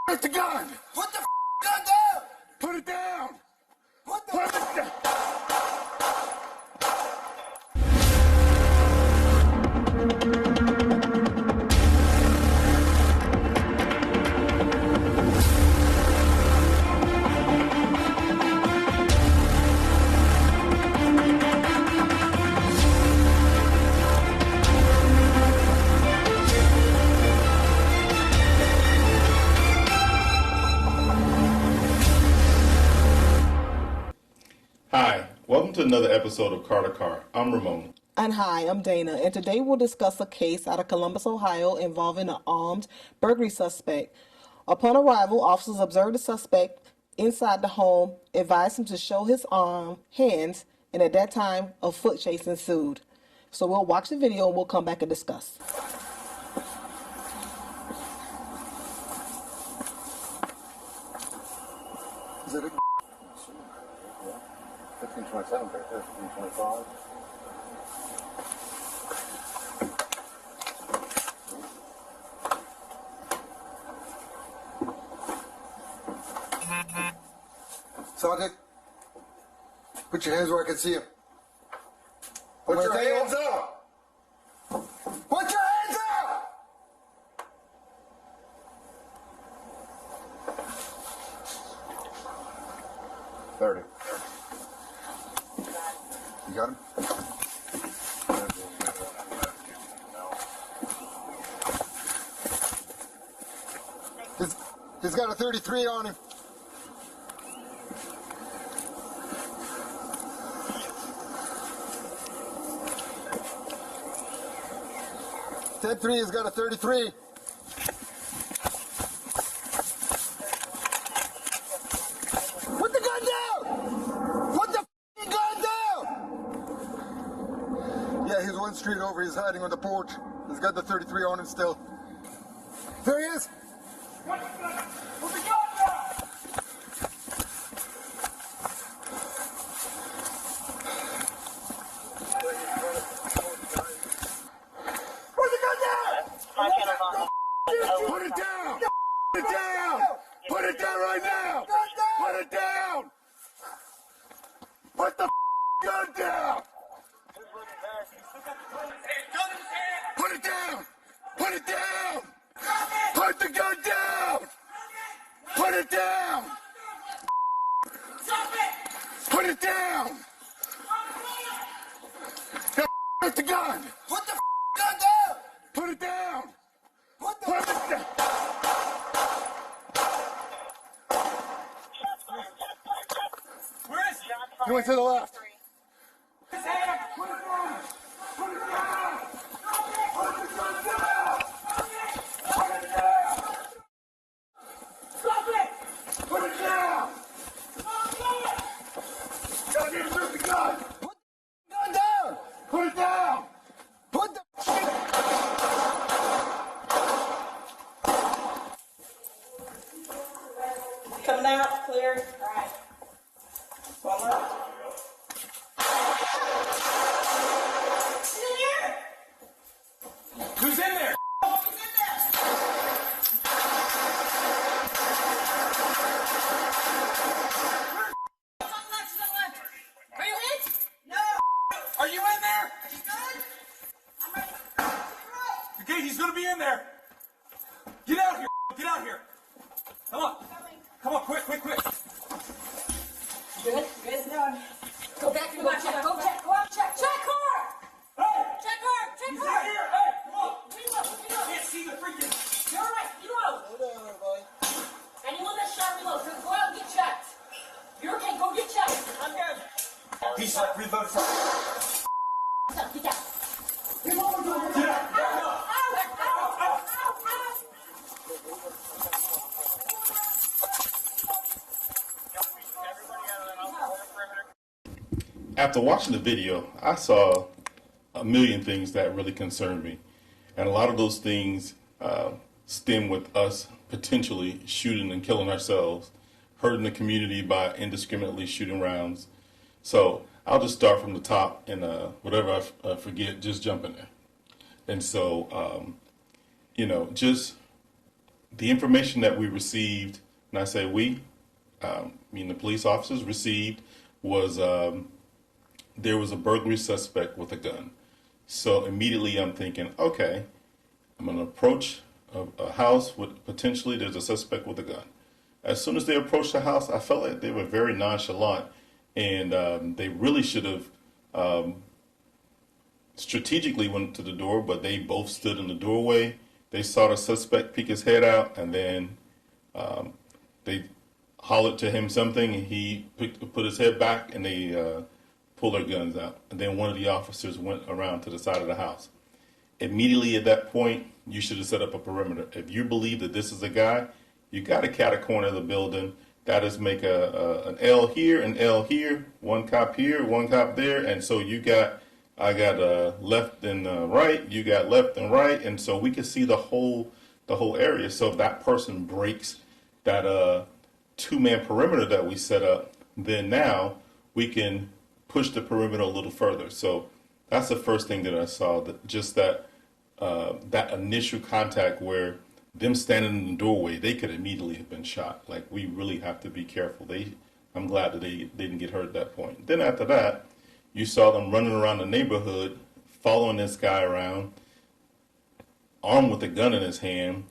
Put the gun! Put the gun down! Put it down! Put the Put it down! Hi, welcome to another episode of Car to Car. I'm Ramon. And hi, I'm Dana, and today we'll discuss a case out of Columbus, Ohio involving an armed burglary suspect. Upon arrival, officers observed the suspect inside the home, advised him to show his hands, and at that time, a foot chase ensued. So we'll watch the video and we'll come back and discuss. Is it a 1527 right there, 1525. Sergeant, put your hands where I can see them. Put your hands up! Put your hands up! $30. You got him? He's got a 33 on him. Ted 3 has got a 33. Put the gun down! Put the gun down! Yeah, he's one street over. He's hiding on the porch. He's got the 33 on him still. There he is. Put the gun down! Put the gun down! Put it down! Put it down! Put it down right now! Put it down! Put the gun down! Put it down! Put it down! Put the gun down! Put it down! Put it down! Put the gun! Put the gun down! Put it down! Put the Put it down! Where is he? He went to the left. His hand! Put it down! Put it down! Put the gun down! Put it down! Stop it! Put it down! Gotta get rid of the gun! gun down! Put it down! Put the Coming out, clear. All right. One left. Who's in there? Are you hit? No. Are you in there? Are you good? I'm ready. To the right. Okay, he's gonna be in there. Get out here. Get out here. Come on. Come on, quick, quick, quick. Good. Good. No. Go back and check. Go check. Go out. Check. Check car. Hey! Check car. Check He's car. right here. Hey, come on. Reload. Reload. Can't see the freaking... You're right. Reload. Anyone that's shot, reload. Go out and get checked. You're okay. Go get checked. I'm good. He's like reloaded from... Get down. Get out. Get out. Ow. Ow. Ow. Ow. After watching the video, I saw a million things that really concerned me. And a lot of those things stem with us potentially shooting and killing ourselves, hurting the community by indiscriminately shooting rounds. So I'll just start from the top, and whatever I forget, just jump in there. And so, just the information that we received, and I say we, mean the police officers received, was there was a burglary suspect with a gun. So immediately I'm thinking, okay, I'm going to approach a house with potentially there's a suspect with a gun. As soon as they approached the house, I felt like they were very nonchalant, and they really should have strategically went to the door, but they both stood in the doorway. They saw the suspect peek his head out, and then they hollered to him something, and he put his head back, and they pulled their guns out. And then one of the officers went around to the side of the house. Immediately at that point, you should have set up a perimeter. If you believe that this is a guy, you got to cat a corner of the building. That is, make an L here, an L here, one cop here, one cop there, and so I got left and right, you got left and right, and so we can see the whole area. So if that person breaks that two-man perimeter that we set up, then now we can push the perimeter a little further. So that's the first thing that I saw, that initial contact where them standing in the doorway, they could immediately have been shot. Like, we really have to be careful. I'm glad that they didn't get hurt at that point. Then after that, you saw them running around the neighborhood, following this guy around, armed with a gun in his hand.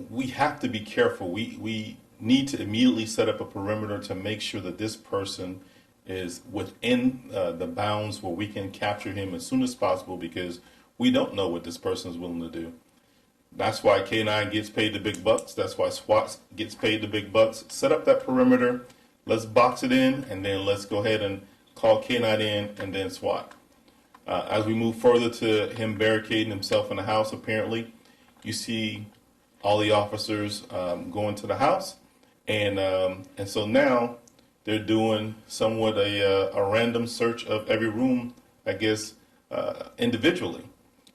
We have to be careful. We need to immediately set up a perimeter to make sure that this person is within the bounds where we can capture him as soon as possible, because we don't know what this person is willing to do. That's why K9 gets paid the big bucks. That's why SWAT gets paid the big bucks. Set up that perimeter. Let's box it in, and then let's go ahead and call K9 in, and then SWAT. As we move further to him barricading himself in the house, apparently, you see all the officers go into the house, and so now they're doing somewhat a random search of every room, I guess, individually,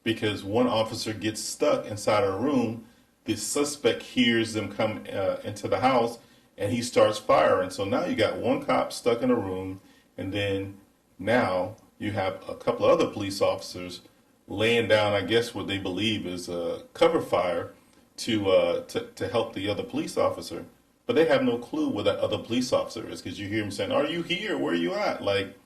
because one officer gets stuck inside a room. The suspect hears them come into the house, and he starts firing. So now you got one cop stuck in a room, and then now you have a couple of other police officers laying down, I guess, what they believe is a cover fire to help the other police officer. But they have no clue where that other police officer is, because you hear him saying, "Are you here? Where are you at?" Like,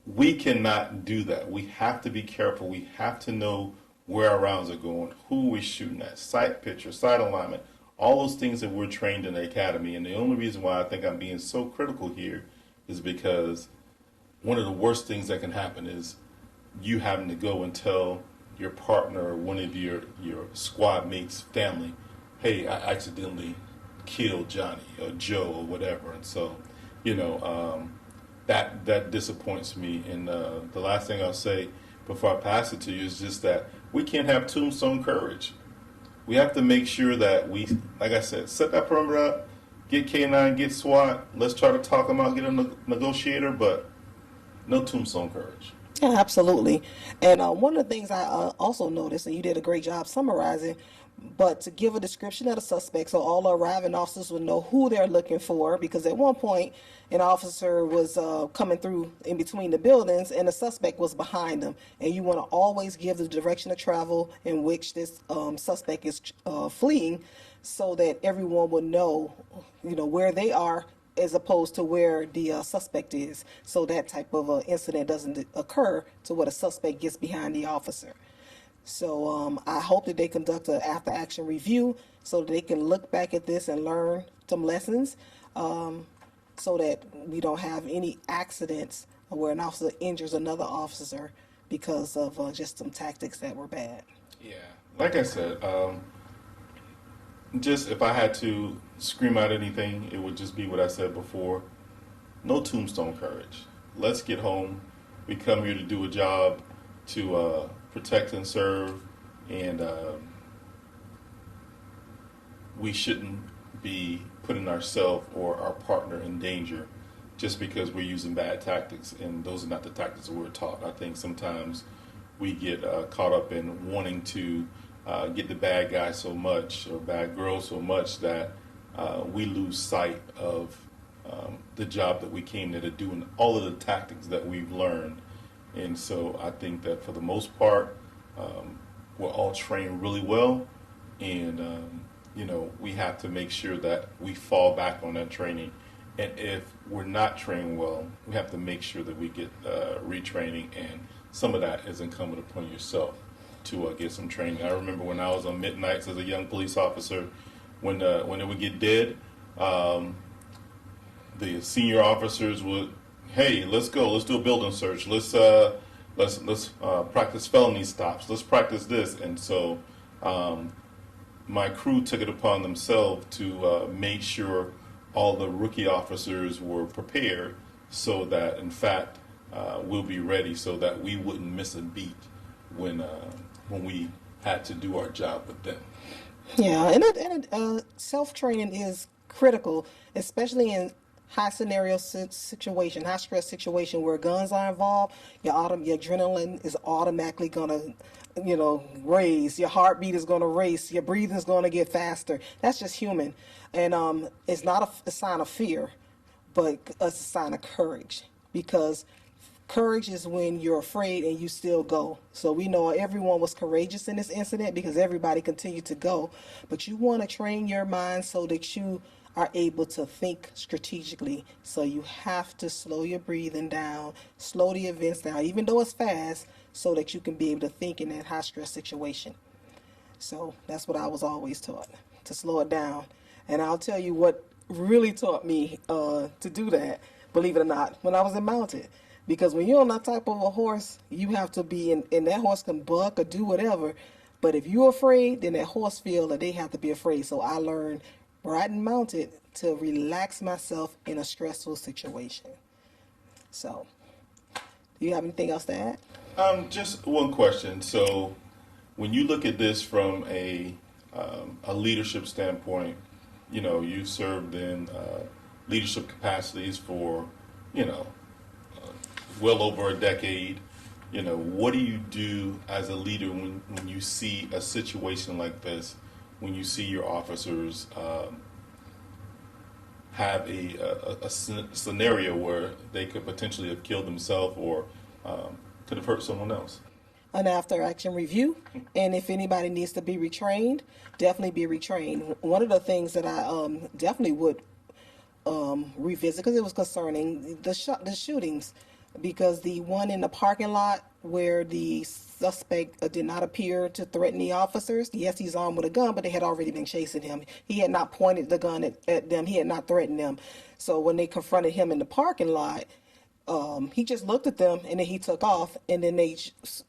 we cannot do that. We have to be careful. We have to know where our rounds are going, who we're shooting at, sight picture, sight alignment, all those things that we're trained in the academy. And the only reason why I think I'm being so critical here is because one of the worst things that can happen is you having to go and tell your partner or one of your squad mates' family, "Hey, I accidentally killed Johnny or Joe or whatever." And so, that disappoints me. And the last thing I'll say before I pass it to you is just that we can't have tombstone courage. We have to make sure that we, like I said, set that perimeter up, get K9, get SWAT. Let's try to talk them out, get a negotiator, but no tombstone courage. Yeah, absolutely. And one of the things I also noticed, and you did a great job summarizing, but to give a description of the suspect so all the arriving officers would know who they're looking for, because at one point an officer was coming through in between the buildings and the suspect was behind them, and you want to always give the direction of travel in which this suspect is fleeing, so that everyone will know where they are as opposed to where the suspect is, so that type of incident doesn't occur to where the suspect gets behind the officer. So I hope that they conduct an after-action review so that they can look back at this and learn some lessons, so that we don't have any accidents where an officer injures another officer because of just some tactics that were bad. Yeah, like I said, just if I had to scream out anything, it would just be what I said before. No tombstone courage. Let's get home. We come here to do a job to protect and serve, and we shouldn't be putting ourselves or our partner in danger just because we're using bad tactics, and those are not the tactics that we're taught. I think sometimes we get caught up in wanting to get the bad guy so much or bad girl so much that we lose sight of the job that we came there to do and all of the tactics that we've learned. And so I think that for the most part, we're all trained really well, and we have to make sure that we fall back on that training. And if we're not trained well, we have to make sure that we get retraining, and some of that is incumbent upon yourself to get some training. I remember when I was on midnights as a young police officer, when it would get dead, the senior officers would, hey, let's go, let's do a building search, let's practice felony stops, let's practice this. And so my crew took it upon themselves to make sure all the rookie officers were prepared, so that in fact we'll be ready, so that we wouldn't miss a beat when we had to do our job with them. Yeah, and self-training is critical, especially in high scenario situation, high stress situation where guns are involved. Your adrenaline is automatically gonna, raise. Your heartbeat is gonna race. Your breathing is gonna get faster. That's just human, and it's not a sign of fear, but it's a sign of courage, because courage is when you're afraid and you still go. So we know everyone was courageous in this incident because everybody continued to go. But you want to train your mind so that you are able to think strategically. So you have to slow your breathing down, slow the events down, even though it's fast, so that you can be able to think in that high stress situation. So that's what I was always taught, to slow it down. And I'll tell you what really taught me to do that, believe it or not, when I was in mounted. Because when you're on that type of a horse, you have to be and that horse can buck or do whatever. But if you're afraid, then that horse feels that they have to be afraid. So I learned riding mounted to relax myself in a stressful situation. So, do you have anything else to add? Just one question. So, when you look at this from a leadership standpoint, you served in leadership capacities for, well over a decade. What do you do as a leader when you see a situation like this, when you see your officers have a scenario where they could potentially have killed themselves or could have hurt someone else? An after action review, and if anybody needs to be retrained, definitely be retrained. One of the things that I definitely would revisit, because it was concerning the shootings, because the one in the parking lot where the suspect did not appear to threaten the officers. Yes, he's armed with a gun, but they had already been chasing him. He had not pointed the gun at them. He had not threatened them. So when they confronted him in the parking lot, he just looked at them, and then he took off, and then they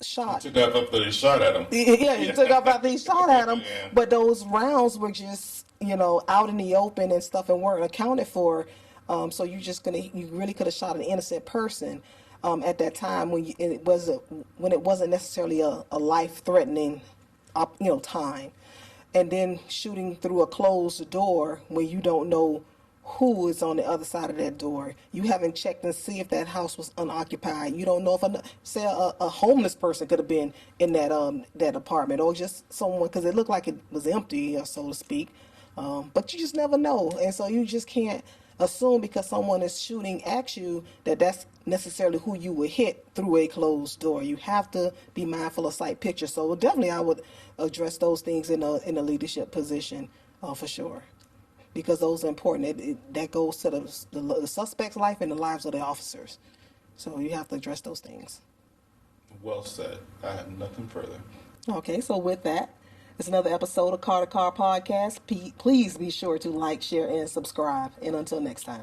shot. He took off after they shot at him. Yeah, he took off after he shot at him. Yeah. But those rounds were just, out in the open and stuff, and weren't accounted for. So you really could have shot an innocent person at that time when it wasn't necessarily a life-threatening, time. And then shooting through a closed door when you don't know who is on the other side of that door. You haven't checked and see if that house was unoccupied. You don't know if a homeless person could have been in that apartment, or just someone, because it looked like it was empty, so to speak. But you just never know, and so you just can't assume because someone is shooting at you that that's necessarily who you would hit through a closed door. You have to be mindful of sight picture. So definitely I would address those things in a leadership position for sure, because those are important. That goes to the suspect's life and the lives of the officers. So you have to address those things. Well said. I have nothing further. Okay, so with that, it's another episode of Car to Car Podcast. Please be sure to like, share, and subscribe. And until next time.